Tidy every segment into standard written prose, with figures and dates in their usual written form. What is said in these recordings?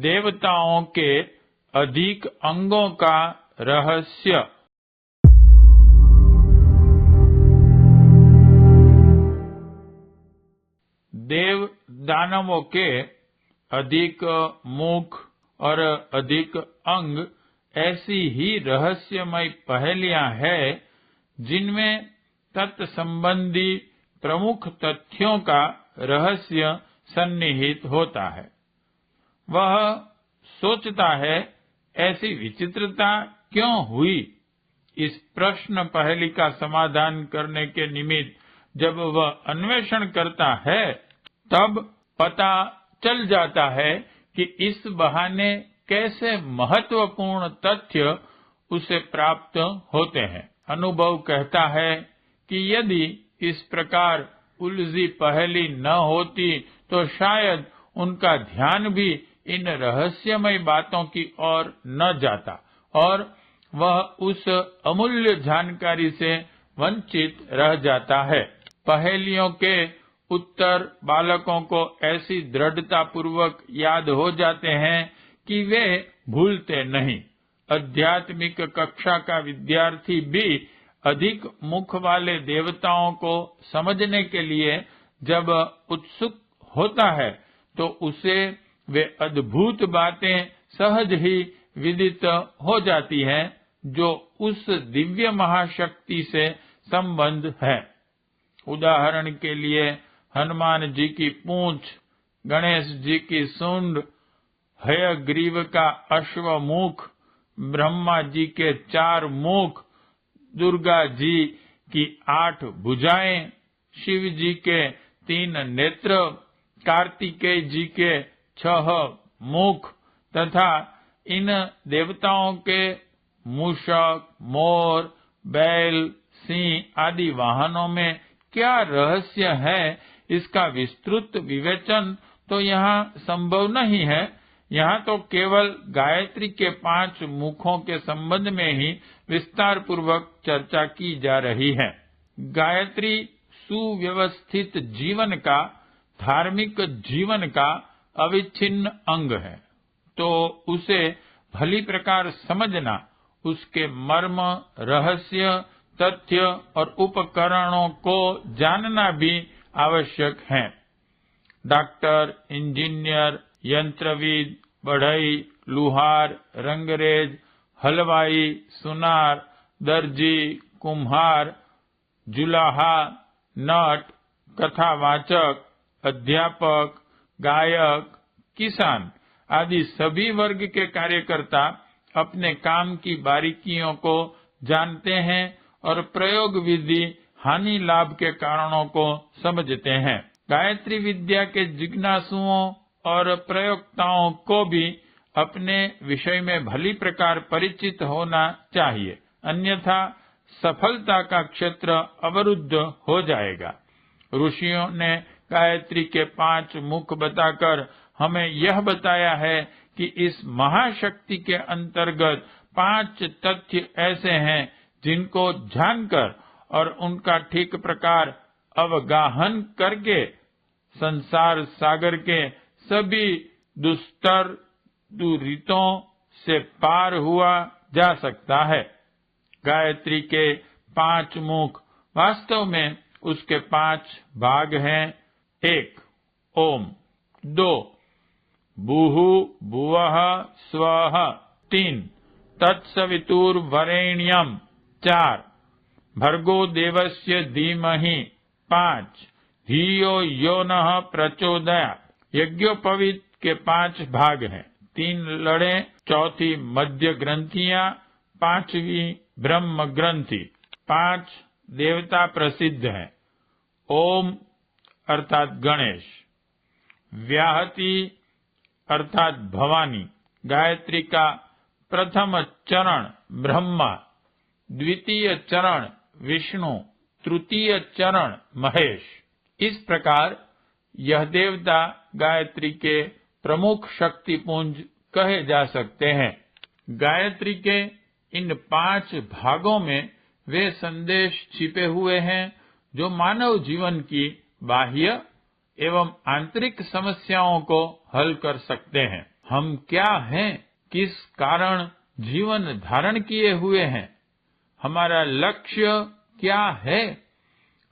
देवताओं के अधिक अंगों का रहस्य। देव दानवों के अधिक मुख और अधिक अंग ऐसी ही रहस्यमय पहेलियां हैं जिनमें तत्संबंधी प्रमुख तथ्यों का रहस्य सन्निहित होता है। वह सोचता है, ऐसी विचित्रता क्यों हुई? इस प्रश्न पहेली का समाधान करने के निमित्त जब वह अन्वेषण करता है, तब पता चल जाता है कि इस बहाने कैसे महत्वपूर्ण तथ्य उसे प्राप्त होते हैं। अनुभव कहता है कि यदि इस प्रकार उलझी पहेली न होती तो शायद उनका ध्यान भी इन रहस्यमय बातों की ओर न जाता और वह उस अमूल्य जानकारी से वंचित रह जाता है। पहेलियों के उत्तर बालकों को ऐसी दृढ़ता पूर्वक याद हो जाते हैं कि वे भूलते नहीं। आध्यात्मिक कक्षा का विद्यार्थी भी अधिक मुख वाले देवताओं को समझने के लिए जब उत्सुक होता है तो उसे वे अद्भुत बातें सहज ही विदित हो जाती हैं जो उस दिव्य महाशक्ति से संबंध है। उदाहरण के लिए हनुमान जी की पूंछ, गणेश जी की सूंड, हयग्रीव का अश्वमुख, ब्रह्मा जी के 4 मुख, दुर्गा जी की 8 भुजाएं, शिव जी के 3 नेत्र, कार्तिकेय जी के 6 मुख तथा इन देवताओं के मूषक, मोर, बैल, सिंह आदि वाहनों में क्या रहस्य है, इसका विस्तृत विवेचन तो यहाँ संभव नहीं है। यहाँ तो केवल गायत्री के 5 मुखों के संबंध में ही विस्तार पूर्वक चर्चा की जा रही है। गायत्री सुव्यवस्थित जीवन का, धार्मिक जीवन का अविच्छिन्न अंग है, तो उसे भली प्रकार समझना, उसके मर्म, रहस्य, तथ्य और उपकरणों को जानना भी आवश्यक है। डॉक्टर, इंजीनियर, यंत्रविद, बढ़ई, लुहार, रंगरेज, हलवाई, सुनार, दर्जी, कुम्हार, जुलाहा, नट, कथावाचक, अध्यापक, गायक, किसान आदि सभी वर्ग के कार्यकर्ता अपने काम की बारीकियों को जानते हैं और प्रयोग विधि हानि लाभ के कारणों को समझते हैं। गायत्री विद्या के जिज्ञासुओं और प्रयोक्ताओं को भी अपने विषय में भली प्रकार परिचित होना चाहिए, अन्यथा सफलता का क्षेत्र अवरुद्ध हो जाएगा। ऋषियों ने गायत्री के 5 मुख बताकर हमें यह बताया है कि इस महाशक्ति के अंतर्गत 5 तथ्य ऐसे हैं जिनको जानकर और उनका ठीक प्रकार अवगाहन करके संसार सागर के सभी दुस्तर दुरीतों से पार हुआ जा सकता है। गायत्री के 5 मुख वास्तव में उसके 5 भाग हैं। 1 ओम, 2 भूहु भुवः स्वः, 3 तत्सवितुर्वरेण्यम्, 4 भर्गो देवस्य धीमहि, 5 धियो यो नः प्रचोदयात्। यज्ञोपवीत के 5 भाग हैं। 3 लड़े, 4थी मध्य ग्रंथियां, 5वीं ब्रह्म ग्रंथि। 5 देवता प्रसिद्ध हैं। ओम अर्थात गणेश, व्याहति अर्थात भवानी, गायत्री का प्रथम चरण ब्रह्मा, द्वितीय चरण विष्णु, तृतीय चरण महेश। इस प्रकार यह देवता गायत्री के प्रमुख शक्तिपुंज कहे जा सकते हैं। गायत्री के इन 5 भागों में वे संदेश छिपे हुए हैं जो मानव जीवन की बाह्य एवं आंतरिक समस्याओं को हल कर सकते हैं। हम क्या हैं, किस कारण जीवन धारण किए हुए हैं, हमारा लक्ष्य क्या है,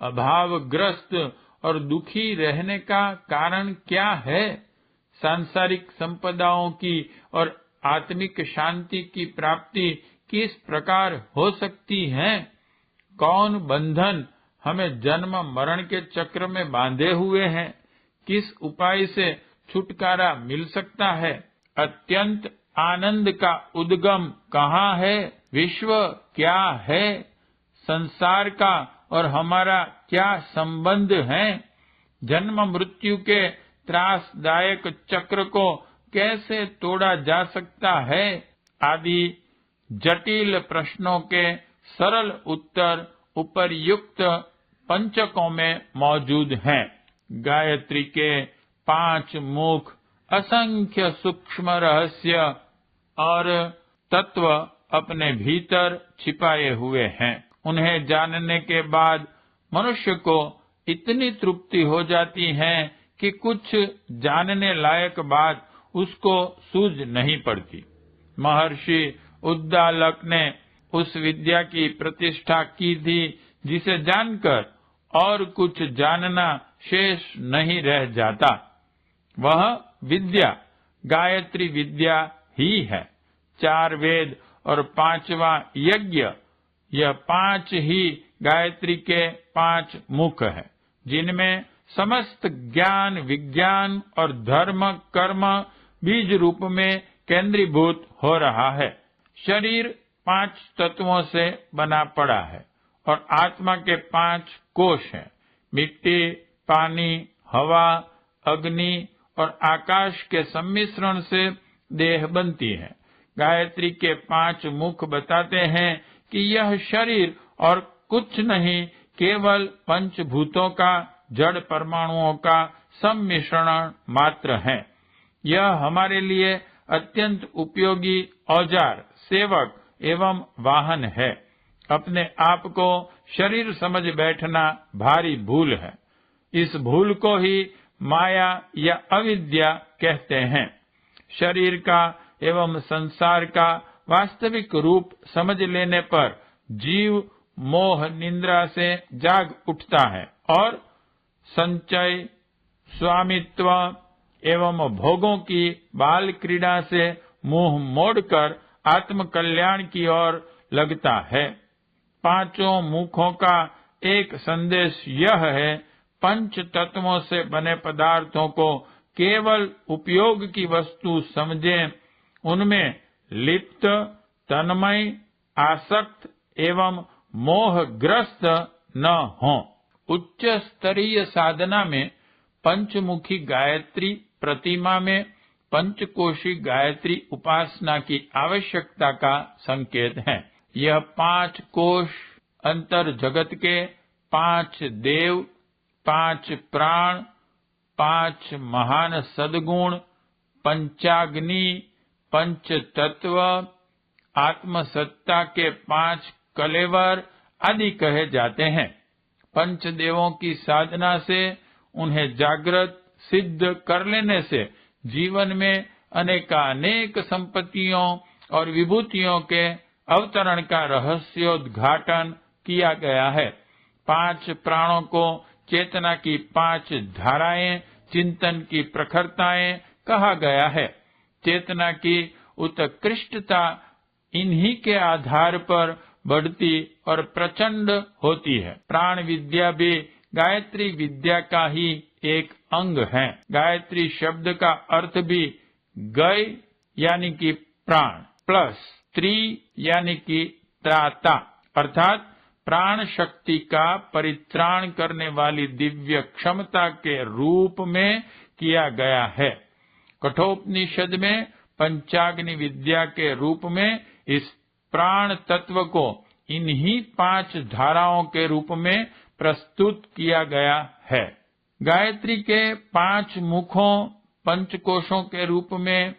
अभावग्रस्त और दुखी रहने का कारण क्या है, सांसारिक संपदाओं की और आत्मिक शांति की प्राप्ति किस प्रकार हो सकती है, कौन बंधन हमें जन्म मरण के चक्र में बांधे हुए हैं, किस उपाय से छुटकारा मिल सकता है, अत्यंत आनंद का उद्गम कहाँ है, विश्व क्या है, संसार का और हमारा क्या संबंध है, जन्म मृत्यु के त्रासदायक चक्र को कैसे तोड़ा जा सकता है, आदि जटिल प्रश्नों के सरल उत्तर उपर्युक्त पंचकों में मौजूद हैं। गायत्री के 5 मुख असंख्य सूक्ष्म रहस्य और तत्व अपने भीतर छिपाए हुए हैं। उन्हें जानने के बाद मनुष्य को इतनी तृप्ति हो जाती है कि कुछ जानने लायक बात उसको सूझ नहीं पड़ती। महर्षि उद्दालक ने उस विद्या की प्रतिष्ठा की थी जिसे जानकर और कुछ जानना शेष नहीं रह जाता। वह विद्या गायत्री विद्या ही है। 4 वेद और 5वां यज्ञ, यह 5 ही गायत्री के 5 मुख है, जिनमें समस्त ज्ञान विज्ञान और धर्म कर्म बीज रूप में केंद्रीभूत हो रहा है। शरीर 5 तत्वों से बना पड़ा है और आत्मा के 5 कोश हैं। मिट्टी, पानी, हवा, अग्नि और आकाश के सम्मिश्रण से देह बनती है। गायत्री के 5 मुख बताते हैं कि यह शरीर और कुछ नहीं, केवल पंचभूतों का, जड़ परमाणुओं का सम्मिश्रण मात्र है। यह हमारे लिए अत्यंत उपयोगी औजार, सेवक एवं वाहन है। अपने आप को शरीर समझ बैठना भारी भूल है। इस भूल को ही माया या अविद्या कहते हैं। शरीर का एवं संसार का वास्तविक रूप समझ लेने पर जीव मोह निद्रा से जाग उठता है और संचय, स्वामित्व एवं भोगों की बाल क्रीड़ा से मुंह मोड़कर आत्म कल्याण की ओर लगता है। 5 मुखों का एक संदेश यह है, पंच तत्वों से बने पदार्थों को केवल उपयोग की वस्तु समझें, उनमें लिप्त, तन्मय, आसक्त एवं मोहग्रस्त न हों। उच्च स्तरीय साधना में पंचमुखी गायत्री प्रतिमा में पंचकोशी गायत्री उपासना की आवश्यकता का संकेत है। यह 5 कोश अंतर जगत के 5 देव, 5 प्राण, 5 महान सद्गुण, पंचाग्नि, पंच तत्व, आत्मसत्ता के 5 कलेवर आदि कहे जाते हैं। पंचदेवों की साधना से उन्हें जागृत सिद्ध कर लेने से जीवन में अनेकानेक संपत्तियों और विभूतियों के अवतरण का रहस्योद्घाटन किया गया है। 5 प्राणों को चेतना की 5 धाराएं, चिंतन की प्रखरताएं कहा गया है। चेतना की उत्कृष्टता इन्हीं के आधार पर बढ़ती और प्रचंड होती है। प्राण विद्या भी गायत्री विद्या का ही एक अंग है। गायत्री शब्द का अर्थ भी गय यानी कि प्राण प्लस त्री यानी कि त्राता अर्थात प्राण शक्ति का परित्राण करने वाली दिव्य क्षमता के रूप में किया गया है। कठोपनिषद में पंचाग्नि विद्या के रूप में इस प्राण तत्व को इन्हीं 5 धाराओं के रूप में प्रस्तुत किया गया है। गायत्री के 5 मुखों, पंचकोशों के रूप में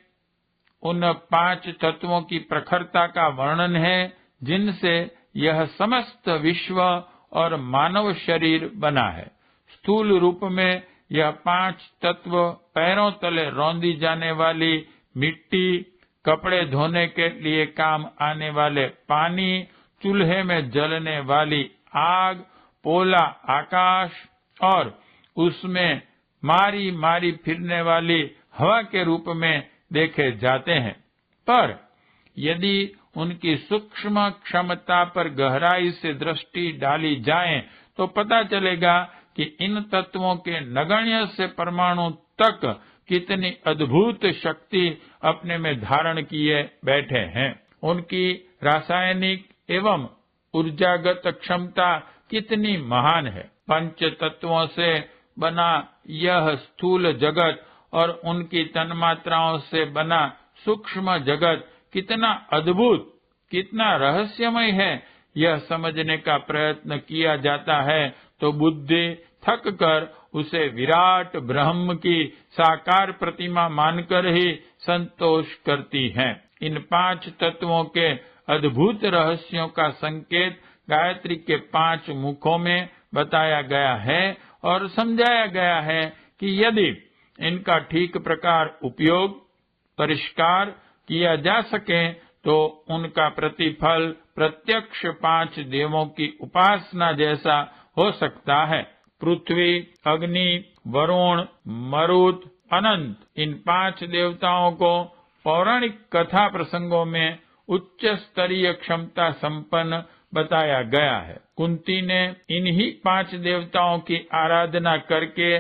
उन 5 तत्वों की प्रखरता का वर्णन है, जिनसे यह समस्त विश्व और मानव शरीर बना है। स्थूल रूप में यह 5 तत्व पैरों तले रौंदी जाने वाली मिट्टी, कपड़े धोने के लिए काम आने वाले पानी, चूल्हे में जलने वाली आग, पोला आकाश और उसमें मारी मारी फिरने वाली हवा के रूप में देखे जाते हैं। पर यदि उनकी सूक्ष्म क्षमता पर गहराई से दृष्टि डाली जाए तो पता चलेगा कि इन तत्वों के नगण्य से परमाणु तक कितनी अद्भुत शक्ति अपने में धारण किए बैठे हैं। उनकी रासायनिक एवं ऊर्जागत क्षमता कितनी महान है। पंच तत्वों से बना यह स्थूल जगत और उनकी तन्मात्राओं से बना सूक्ष्म जगत कितना अद्भुत, कितना रहस्यमय है, यह समझने का प्रयत्न किया जाता है तो बुद्धि थक कर उसे विराट ब्रह्म की साकार प्रतिमा मानकर ही संतोष करती है। इन पांच तत्वों के अद्भुत रहस्यों का संकेत गायत्री के 5 मुखों में बताया गया है और समझाया गया है कि यदि इनका ठीक प्रकार उपयोग, परिष्कार किया जा सके तो उनका प्रतिफल प्रत्यक्ष 5 देवों की उपासना जैसा हो सकता है। पृथ्वी, अग्नि, वरुण, मरुत, अनंत, इन 5 देवताओं को पौराणिक कथा प्रसंगों में उच्च स्तरीय क्षमता संपन्न बताया गया है। कुंती ने इन्हीं 5 देवताओं की आराधना करके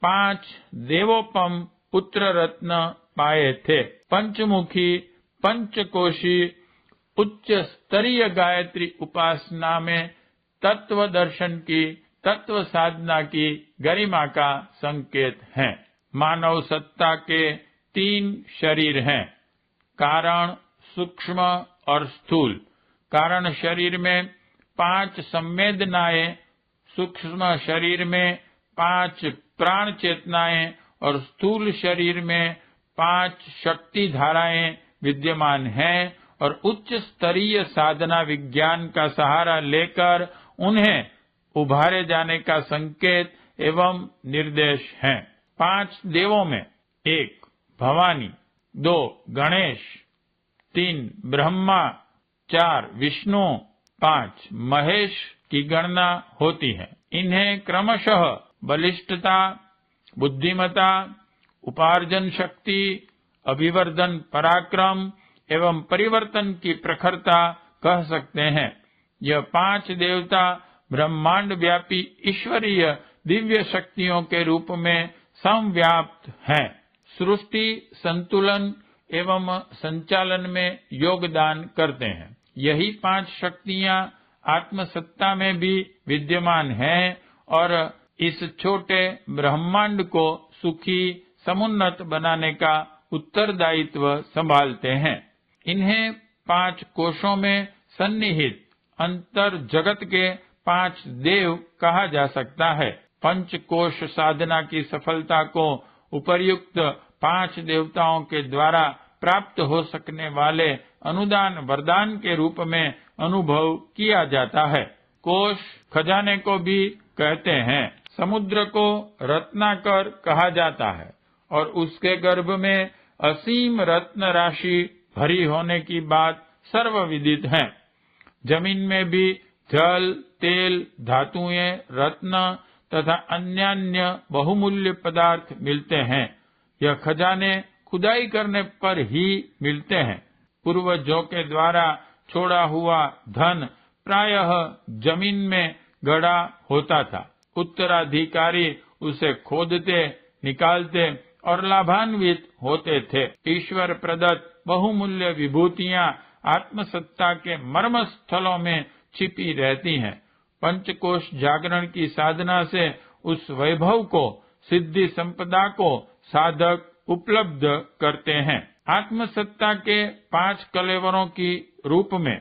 5 देवोपम पुत्र रत्न पाए थे। पंचमुखी, पंचकोशी, उच्च स्तरीय गायत्री उपासना में तत्व दर्शन की, तत्व साधना की गरिमा का संकेत है। मानव सत्ता के 3 शरीर हैं, कारण, सूक्ष्म और स्थूल। कारण शरीर में 5 संवेदनाएं, सूक्ष्म शरीर में 5 प्राण चेतनाएं और स्थूल शरीर में 5 शक्ति धाराएं विद्यमान हैं और उच्च स्तरीय साधना विज्ञान का सहारा लेकर उन्हें उभारे जाने का संकेत एवं निर्देश है। 5 देवों में 1 भवानी, 2 गणेश, 3 ब्रह्मा, 4 विष्णु, 5 महेश की गणना होती है। इन्हें क्रमशः बलिष्ठता, बुद्धिमता, उपार्जन शक्ति, अभिवर्धन पराक्रम एवं परिवर्तन की प्रखरता कह सकते हैं। यह 5 देवता ब्रह्मांड व्यापी ईश्वरीय दिव्य शक्तियों के रूप में समव्याप्त हैं। सृष्टि संतुलन एवं संचालन में योगदान करते हैं। यही 5 शक्तियां आत्मसत्ता में भी विद्यमान हैं और इस छोटे ब्रह्मांड को सुखी, समुन्नत बनाने का उत्तरदायित्व संभालते हैं। इन्हें 5 कोशों में सन्निहित अंतर जगत के 5 देव कहा जा सकता है। पंचकोश साधना की सफलता को उपर्युक्त 5 देवताओं के द्वारा प्राप्त हो सकने वाले अनुदान वरदान के रूप में अनुभव किया जाता है। कोश खजाने को भी कहते हैं। समुद्र को रत्नाकर कहा जाता है और उसके गर्भ में असीम रत्न राशि भरी होने की बात सर्वविदित है। जमीन में भी जल, तेल, धातुएं, रत्न तथा अन्यान्य बहुमूल्य पदार्थ मिलते हैं। यह खजाने खुदाई करने पर ही मिलते हैं। पूर्वजों के द्वारा छोड़ा हुआ धन प्रायः जमीन में गड़ा होता था। उत्तराधिकारी उसे खोदते, निकालते और लाभान्वित होते थे। ईश्वर प्रदत्त बहुमूल्य विभूतियां आत्मसत्ता के मर्म स्थलों में छिपी रहती हैं। पंचकोश जागरण की साधना से उस वैभव को, सिद्धि संपदा को साधक उपलब्ध करते हैं। आत्मसत्ता के 5 कलेवरों की रूप में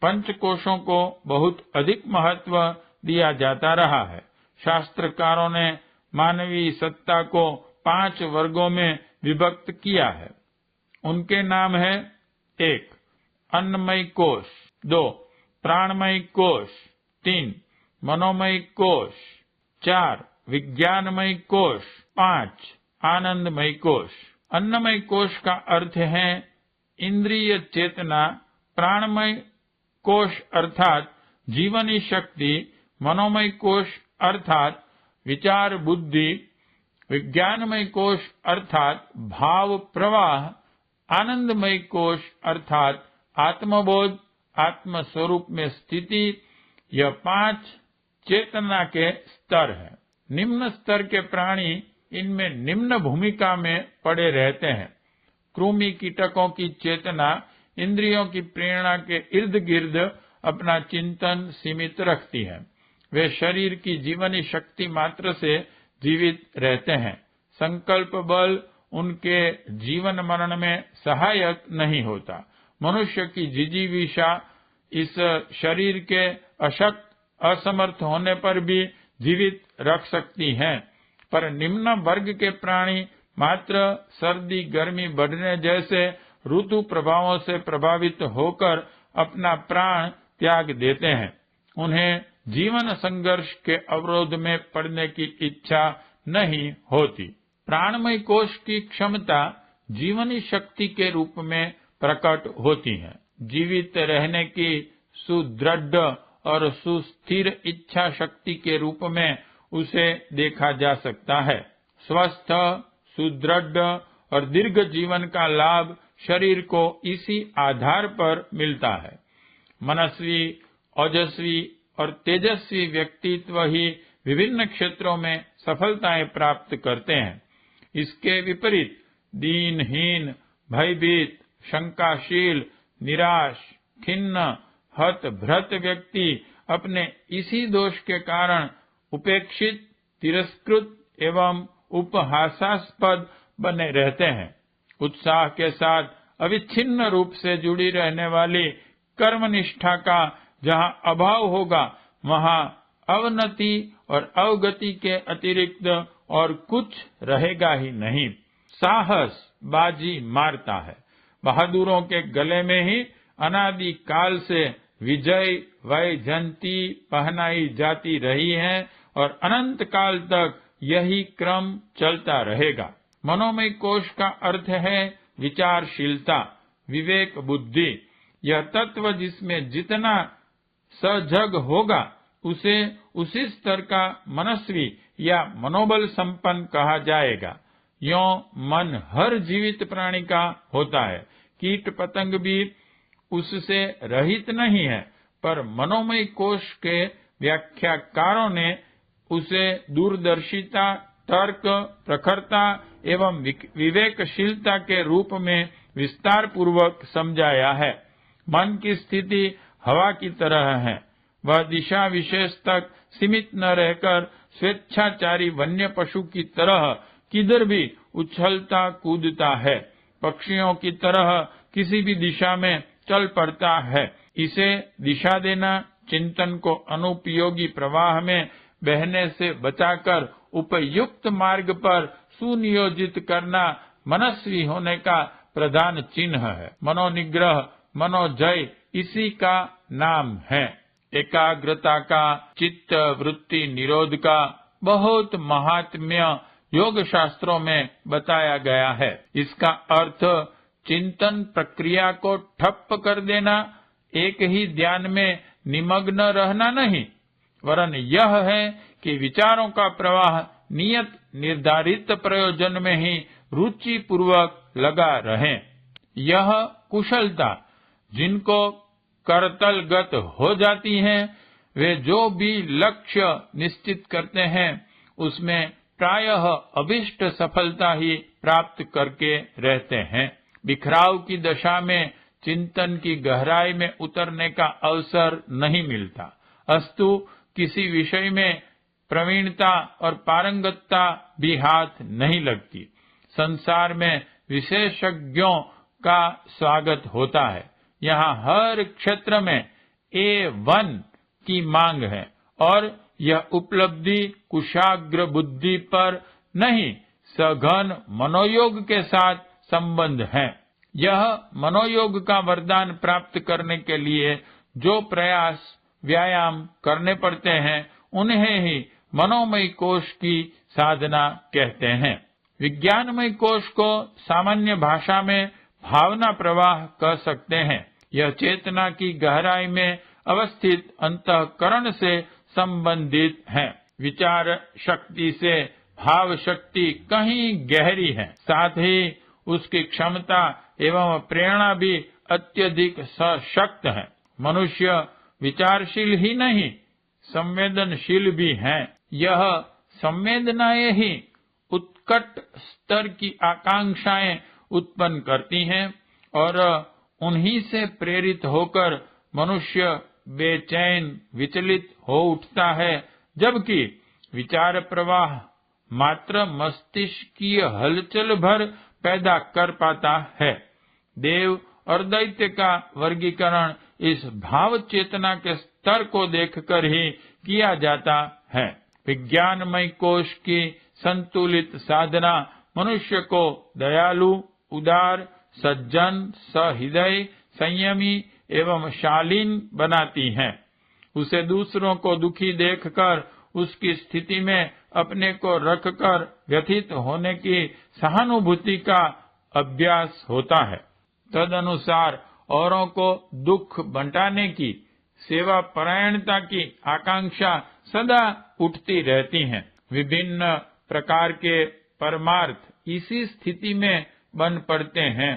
पंचकोशों को बहुत अधिक महत्व दिया जाता रहा है। शास्त्रकारों ने मानवीय सत्ता को 5 वर्गों में विभक्त किया है। उनके नाम है 1 अन्नमय कोश, 2 प्राणमय कोश, 3 मनोमय कोश, 4 विज्ञानमय कोश, 5 आनंदमय कोश। अन्नमय कोश का अर्थ है इंद्रिय चेतना, प्राणमय कोश अर्थात जीवनी शक्ति, मनोमय कोश अर्थात विचार बुद्धि, विज्ञानमय कोश अर्थात भाव प्रवाह, आनंदमय कोश अर्थात आत्मबोध, आत्म स्वरूप में स्थिति। यह 5 चेतना के स्तर है। निम्न स्तर के प्राणी इनमें निम्न भूमिका में पड़े रहते हैं। कृमि कीटकों की चेतना इंद्रियों की प्रेरणा के इर्द गिर्द अपना चिंतन सीमित रखती है। वे शरीर की जीवनी शक्ति मात्र से जीवित रहते हैं। संकल्प बल उनके जीवन मरण में सहायक नहीं होता। मनुष्य की जिजीविषा इस शरीर के अशक्त असमर्थ होने पर भी जीवित रख सकती है, पर निम्न वर्ग के प्राणी मात्र सर्दी गर्मी बढ़ने जैसे ऋतु प्रभावों से प्रभावित होकर अपना प्राण त्याग देते हैं। उन्हें जीवन संघर्ष के अवरोध में पड़ने की इच्छा नहीं होती। प्राणमय कोश की क्षमता जीवनी शक्ति के रूप में प्रकट होती है। जीवित रहने की सुदृढ़ और सुस्थिर इच्छा शक्ति के रूप में उसे देखा जा सकता है। स्वस्थ, सुदृढ़ और दीर्घ जीवन का लाभ शरीर को इसी आधार पर मिलता है। मनस्वी, ओजस्वी और तेजस्वी व्यक्तित्व ही विभिन्न क्षेत्रों में सफलताएं प्राप्त करते हैं। इसके विपरीत दीनहीन, भयभीत, शंकाशील, निराश, खिन्न, हत भ्रत व्यक्ति अपने इसी दोष के कारण उपेक्षित, तिरस्कृत एवं उपहासास्पद बने रहते हैं। उत्साह के साथ अविच्छिन्न रूप से जुड़ी रहने वाली कर्मनिष्ठा का जहाँ अभाव होगा, वहाँ अवनति और अवगति के अतिरिक्त और कुछ रहेगा ही नहीं। साहस बाजी मारता है। बहादुरों के गले में ही अनादि काल से विजय वैजयंती पहनाई जाती रही है और अनंत काल तक यही क्रम चलता रहेगा। मनोमय कोश का अर्थ है विचारशीलता, विवेक बुद्धि। यह तत्व जिसमें जितना सजग होगा उसे उसी स्तर का मनस्वी या मनोबल संपन्न कहा जाएगा। यों मन हर जीवित प्राणी का होता है। कीट पतंग भी उससे रहित नहीं है, पर मनोमय कोश के व्याख्याकारों ने उसे दूरदर्शिता, तर्क, प्रखरता एवं विवेकशीलता के रूप में विस्तार पूर्वक समझाया है। मन की स्थिति हवा की तरह है। वह दिशा विशेष तक सीमित न रहकर स्वेच्छाचारी वन्य पशु की तरह किधर भी उछलता कूदता है। पक्षियों की तरह किसी भी दिशा में चल पड़ता है। इसे दिशा देना, चिंतन को अनुपयोगी प्रवाह में बहने से बचाकर उपयुक्त मार्ग पर सुनियोजित करना मनस्वी होने का प्रधान चिन्ह है। मनोनिग्रह, मनोजय इसी का नाम है। एकाग्रता का, चित्त वृत्ति निरोध का बहुत महात्म्य योग शास्त्रों में बताया गया है। इसका अर्थ चिंतन प्रक्रिया को ठप्प कर देना, एक ही ध्यान में निमग्न रहना नहीं, वरन यह है कि विचारों का प्रवाह नियत निर्धारित प्रयोजन में ही रुचि पूर्वक लगा रहे। यह कुशलता जिनको करतलगत हो जाती है, वे जो भी लक्ष्य निश्चित करते हैं उसमें प्रायः अभिष्ट सफलता ही प्राप्त करके रहते हैं। बिखराव की दशा में चिंतन की गहराई में उतरने का अवसर नहीं मिलता। अस्तु किसी विषय में प्रवीणता और पारंगतता भी हाथ नहीं लगती। संसार में विशेषज्ञों का स्वागत होता है। यहाँ हर क्षेत्र में A1 की मांग है और यह उपलब्धि कुशाग्र बुद्धि पर नहीं, सघन मनोयोग के साथ संबंध है। यह मनोयोग का वरदान प्राप्त करने के लिए जो प्रयास व्यायाम करने पड़ते हैं, उन्हें ही मनोमय कोश की साधना कहते हैं। विज्ञानमय कोश को सामान्य भाषा में भावना प्रवाह कह सकते हैं। यह चेतना की गहराई में अवस्थित अंतःकरण से संबंधित है। विचार शक्ति से भाव शक्ति कहीं गहरी है। साथ ही उसकी क्षमता एवं प्रेरणा भी अत्यधिक सशक्त है। मनुष्य विचारशील ही नहीं, संवेदनशील भी है। यह संवेदनाएं ही उत्कट स्तर की आकांक्षाएं उत्पन्न करती हैं और उन्हीं से प्रेरित होकर मनुष्य बेचैन विचलित हो उठता है, जबकि विचार प्रवाह मात्र मस्तिष्कीय हलचल भर पैदा कर पाता है। देव और दैत्य का वर्गीकरण इस भाव चेतना के स्तर को देखकर ही किया जाता है। विज्ञानमय कोश की संतुलित साधना मनुष्य को दयालु, उदार, सज्जन, सहृदय, संयमी एवं शालीन बनाती है। उसे दूसरों को दुखी देखकर उसकी स्थिति में अपने को रखकर व्यथित होने की सहानुभूति का अभ्यास होता है। तदनुसार औरों को दुख बंटाने की, सेवा परायणता की आकांक्षा सदा उठती रहती है। विभिन्न प्रकार के परमार्थ इसी स्थिति में बन पड़ते हैं।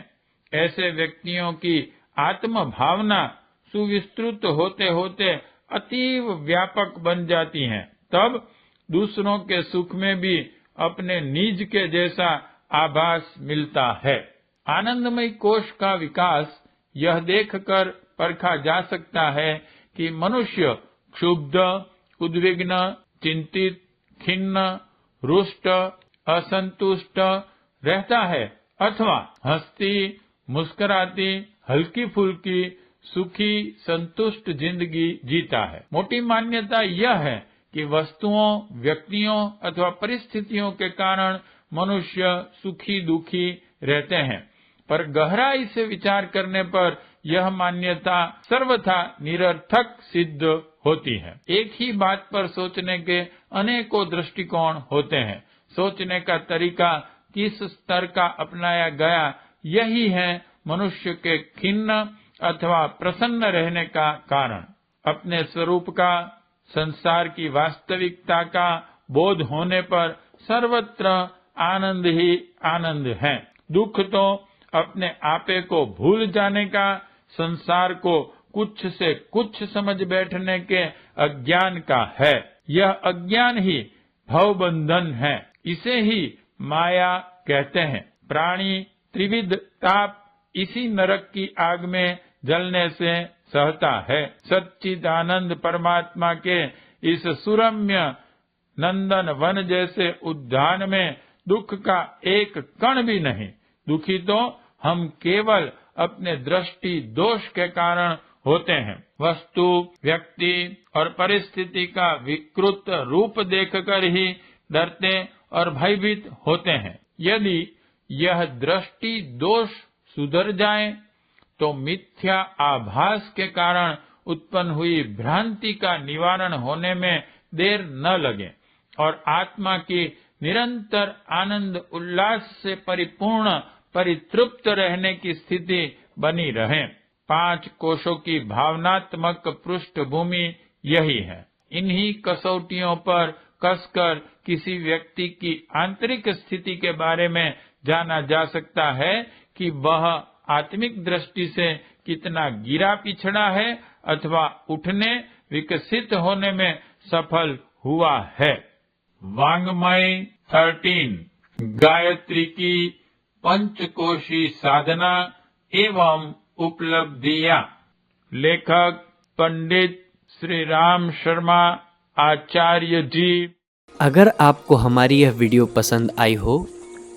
ऐसे व्यक्तियों की आत्म भावना सुविस्तृत होते होते अतीव व्यापक बन जाती हैं। तब दूसरों के सुख में भी अपने निज के जैसा आभास मिलता है। आनंदमय कोश का विकास यह देखकर परखा जा सकता है कि मनुष्य क्षुब्ध, उद्विग्न, चिंतित, खिन्न, रुष्ट, असंतुष्ट रहता है अथवा हंसती, मुस्कुराती, हल्की फुल्की, सुखी, संतुष्ट जिंदगी जीता है। मोटी मान्यता यह है कि वस्तुओं, व्यक्तियों अथवा परिस्थितियों के कारण मनुष्य सुखी दुखी रहते हैं, पर गहराई से विचार करने पर यह मान्यता सर्वथा निरर्थक सिद्ध होती है। एक ही बात पर सोचने के अनेकों दृष्टिकोण होते हैं। सोचने का तरीका किस स्तर का अपनाया गया, यही है मनुष्य के खिन्न अथवा प्रसन्न रहने का कारण। अपने स्वरूप का, संसार की वास्तविकता का बोध होने पर सर्वत्र आनंद ही आनंद है। दुख तो अपने आपे को भूल जाने का, संसार को कुछ से कुछ समझ बैठने के अज्ञान का है। यह अज्ञान ही भवबंधन है। इसे ही माया कहते हैं। प्राणी त्रिविध ताप इसी नरक की आग में जलने से सहता है। सच्चिदानंद परमात्मा के इस सुरम्य नंदन वन जैसे उद्यान में दुख का एक कण भी नहीं। दुखी तो हम केवल अपने दृष्टि दोष के कारण होते हैं। वस्तु, व्यक्ति और परिस्थिति का विकृत रूप देखकर ही डरते और भयभीत होते हैं। यदि यह दृष्टि दोष सुधर जाए तो मिथ्या आभास के कारण उत्पन्न हुई भ्रांति का निवारण होने में देर न लगे और आत्मा की निरंतर आनंद उल्लास से परिपूर्ण परितृप्त रहने की स्थिति बनी रहे। 5 कोशों की भावनात्मक पृष्ठभूमि यही है। इन्हीं कसौटियों पर कसकर किसी व्यक्ति की आंतरिक स्थिति के बारे में जाना जा सकता है कि वह आत्मिक दृष्टि से कितना गिरा पिछड़ा है अथवा उठने, विकसित होने में सफल हुआ है। वाङ्मय 13 गायत्री की पंचकोशी साधना एवं उपलब्धियां। लेखक पंडित श्री राम शर्मा आचार्य जी। अगर आपको हमारी यह वीडियो पसंद आई हो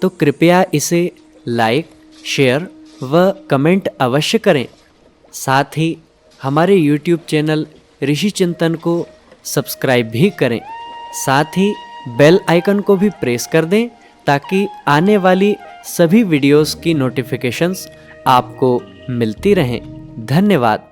तो कृपया इसे लाइक, शेयर व कमेंट अवश्य करें। साथ ही हमारे YouTube चैनल ऋषि चिंतन को सब्सक्राइब भी करें। साथ ही बेल आइकन को भी प्रेस कर दें ताकि आने वाली सभी वीडियोस की नोटिफिकेशंस आपको मिलती रहें। धन्यवाद।